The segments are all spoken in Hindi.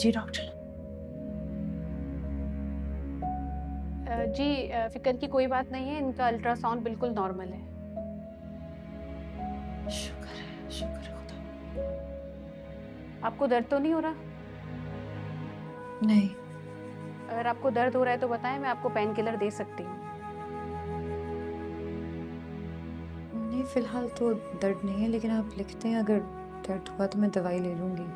जी डॉक्टर। जी फिक्र की कोई बात नहीं है, इनका अल्ट्रासाउंड बिल्कुल नॉर्मल है। शुक्र है खुदा। आपको दर्द तो नहीं हो रहा? नहीं अगर आपको दर्द हो रहा है तो बताएं, मैं आपको पेन किलर दे सकती हूँ। नहीं, फिलहाल तो दर्द नहीं है, लेकिन आप लिखते हैं, अगर दर्द हुआ तो मैं दवाई ले लूँगी।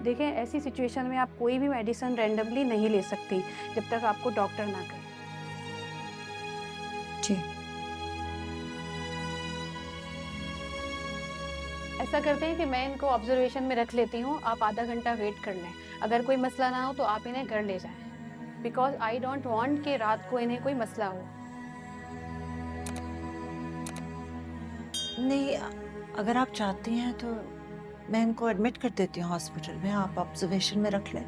देखें, ऐसी सिचुएशन में आप कोई भी मेडिसिन रैंडमली नहीं ले सकती जब तक आपको डॉक्टर ना कहे। जी। ऐसा करते हैं कि मैं इनको ऑब्जर्वेशन में रख लेती हूँ, आप आधा घंटा वेट कर लें। अगर कोई मसला ना हो तो आप इन्हें घर ले जाएं, बिकॉज आई डोंट वांट कि रात को इन्हें कोई मसला हो। नहीं, अगर आप चाहती हैं तो मैं इनको एडमिट कर देती हूँ हॉस्पिटल में, आप ऑब्जर्वेशन में रख लें।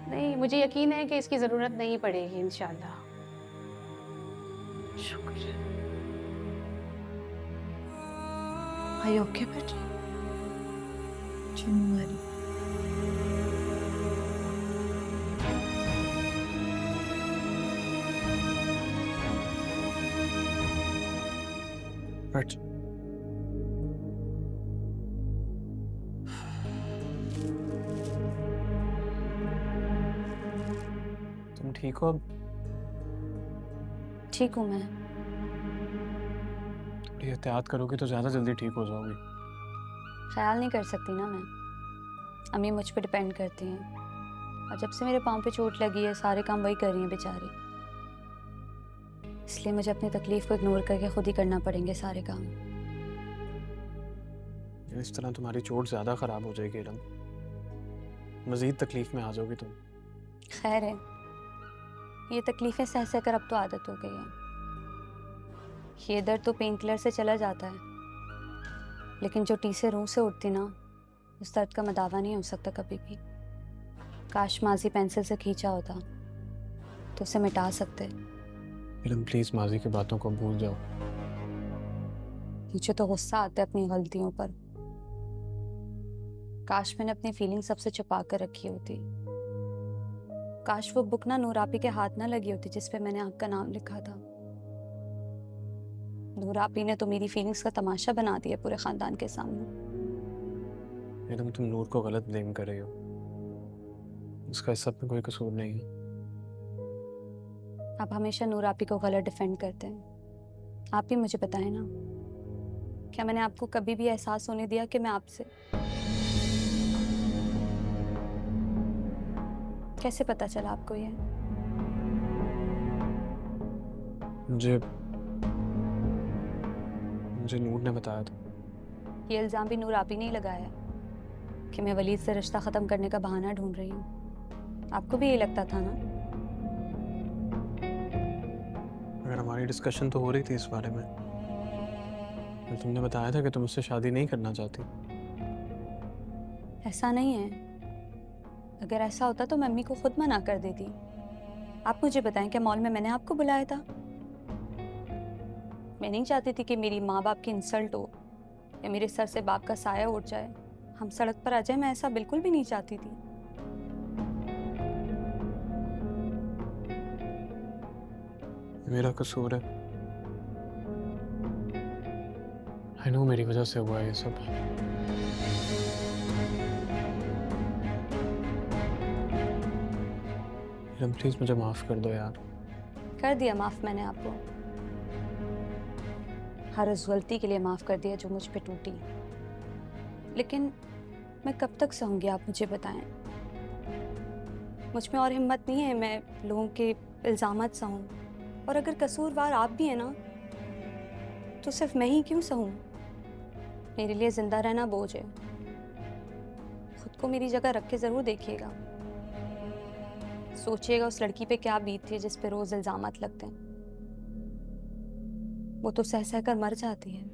नहीं, मुझे यकीन है कि इसकी ज़रूरत नहीं पड़ेगी इंशाल्लाह। शुक्र है। Are you okay, बेटी? जी हमारी बट तुम ठीक हो अब? ठीक हूँ मैं। थोड़ी एहतियात करोगी तो ज़्यादा जल्दी ठीक हो जाओगी। ख्याल नहीं कर सकती ना मैं, अम्मी मुझ पे डिपेंड करती हैं, और जब से मेरे पाँव पे चोट लगी है सारे काम वही कर रही हैं बेचारी। इसलिए मुझे अपनी तकलीफ को इग्नोर करके खुद ही करना पड़ेंगे सारे काम। इस तरह तुम्हारी चोट ज़्यादा ख़राब हो जाएगी इलम, मज़ीद तकलीफ़ में आ जाओगी तुम। खैर है, ये तकलीफ़ें सह सह कर अब तो आदत हो गई है। ये दर्द तो पेन किलर से चला जाता है, लेकिन जो टी से रूह से उठती ना, उस दर्द का मदावा नहीं हो सकता कभी भी। काश माजी पेंसिल से खींचा होता तो उसे मिटा सकते। इलम प्लीज़ माजी की बातों को भूल जाओ। मुझे तो गुस्सा आता है अपनी गलतियों पर। काश मैंने अपनी फीलिंग सबसे छुपा कर रखी होती। काश वो बुक ना नूर आपी के हाथ ना लगी होती जिस पे मैंने आपका नाम लिखा था। नूर आपी ने तो मेरी फीलिंग्स का तमाशा बना दिया पूरे खानदान के सामने। इलम तुम नूर को गलत ब्लेम कर रही हो, उसका इस सब में कोई कसूर नहीं है। आप हमेशा नूर आपी को गलत डिफेंड करते हैं। आप ही मुझे बताएं ना, क्या मैंने आपको कभी भी एहसास होने दिया कि मैं आपसे? कैसे पता चला आपको ये? मुझे मुझे नूर ने बताया था। ये इल्ज़ाम भी नूर आपी ने ही लगाया कि मैं वलीद से रिश्ता ख़त्म करने का बहाना ढूंढ रही हूँ। आपको भी ये लगता था ना? अगर हमारी डिस्कशन तो हो रही थी इस बारे में, तो तुमने बताया था कि तुम उससे शादी नहीं करना चाहती। ऐसा नहीं है। अगर ऐसा होता तो मैं अम्मी को खुद मना कर देती। आप मुझे बताएं, क्या मॉल में मैंने आपको बुलाया था? मैं नहीं चाहती थी कि मेरी माँ बाप की इंसल्ट हो या मेरे सर से बाप का साया उठ जाए, हम सड़क पर आ जाए। मैं ऐसा बिल्कुल भी नहीं चाहती थी। मेरा कसूर है, आई नो मेरी वजह से हुआ है ये सब। इलम प्लीज़ मुझे माफ़ कर दो यार। कर दिया माफ़ मैंने आपको, हर उस गलती के लिए माफ़ कर दिया जो मुझ पे टूटी। लेकिन मैं कब तक सहूँगी, आप मुझे बताएं। मुझ में और हिम्मत नहीं है मैं लोगों के इल्ज़ामात सहूँ, और अगर कसूरवार आप भी हैं ना, तो सिर्फ मैं ही क्यों सहूँ? मेरे लिए ज़िंदा रहना बोझ है। खुद को मेरी जगह रख के ज़रूर देखिएगा, सोचिएगा उस लड़की पे क्या बीतती है जिस पे रोज़ इल्ज़ामात लगते हैं। वो तो सह सह कर मर जाती है।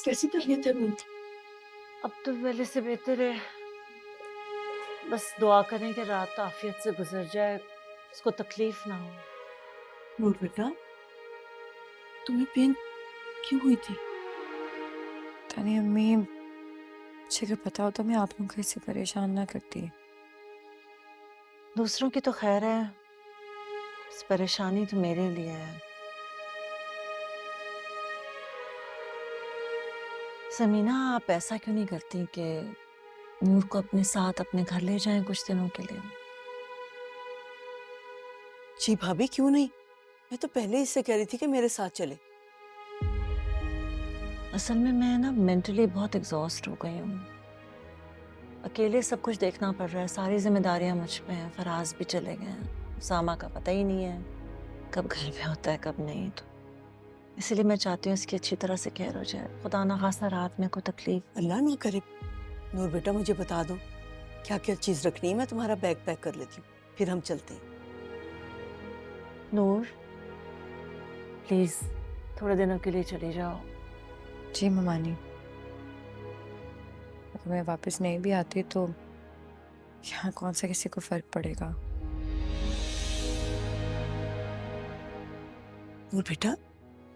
कैसी तबीयत है मीत? अब तो पहले से बेहतर है। बस दुआ करें कि रात आफियत से गुजर जाए, उसको तकलीफ ना हो। नूर बेटा, तुम्हें पेन क्यों हुई थी? तानी अम्मी, मुझे अगर पता होता मैं आप लोगों को इससे परेशान ना करती। दूसरों की तो खैर है, इस परेशानी तो मेरे लिए है। समीना, आप ऐसा क्यों नहीं करती कि नूर को अपने साथ अपने घर ले जाएं कुछ दिनों के लिए? जी भाभी, क्यों नहीं? मैं तो पहले ही इससे कह रही थी कि मेरे साथ चले। असल में मैं ना मेंटली बहुत एग्जॉस्ट हो गई हूँ। अकेले सब कुछ देखना पड़ रहा है, सारी जिम्मेदारियां मुझ पे हैं। फराज भी चले गए हैं, सामा का पता ही नहीं है कब घर पे होता है कब नहीं। तो इसलिए मैं चाहती हूँ इसकी अच्छी तरह से केयर हो जाए, खुदा ना खासा रात में कोई तकलीफ। अल्लाह ना करे। नूर बेटा, मुझे बता दो क्या क्या चीज रखनी है, मैं तुम्हारा बैग पैक कर लेती हूँ, फिर हम चलते हैं। नूर, प्लीज थोड़े दिनों के लिए चली जाओ। जी ममानी, अगर मैं वापस नहीं भी आती तो यहाँ कौन सा किसी को फर्क पड़ेगा। नूर बेटा,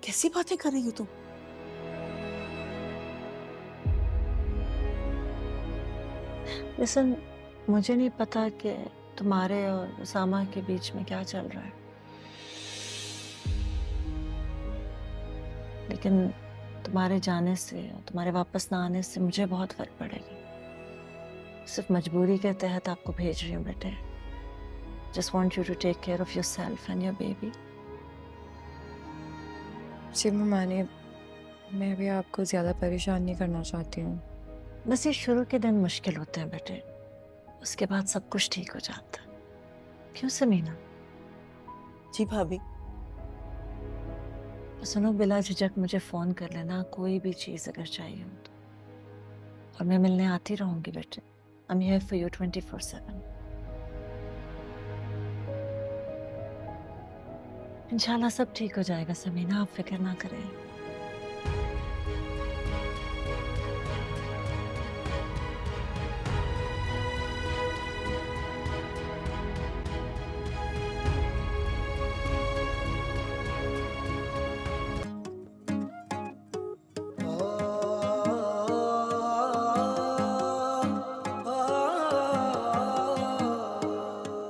कैसी बातें कर रही हो तुम? लिसन, मुझे नहीं पता कि तुम्हारे और उसामा के बीच में क्या चल रहा है, लेकिन तुम्हारे जाने से और तुम्हारे वापस ना आने से मुझे बहुत फर्क पड़ेगा। सिर्फ मजबूरी के तहत आपको भेज रही हूँ बेटे। Just want you to take care of yourself and your baby. जी ममानी, मैं अभी आपको ज़्यादा परेशान नहीं करना चाहती हूँ। बस ये शुरू के दिन मुश्किल होते हैं बेटे, उसके बाद सब कुछ ठीक हो जाता है। क्यों समीना? जी भाभी। तो सुनो, बिला झिझक मुझे फोन कर लेना कोई भी चीज अगर चाहिए हो तो, और मैं मिलने आती रहूंगी बेटे। I am here for you 24/7। इंशाल्लाह सब ठीक हो जाएगा समीना, आप फिक्र ना करें।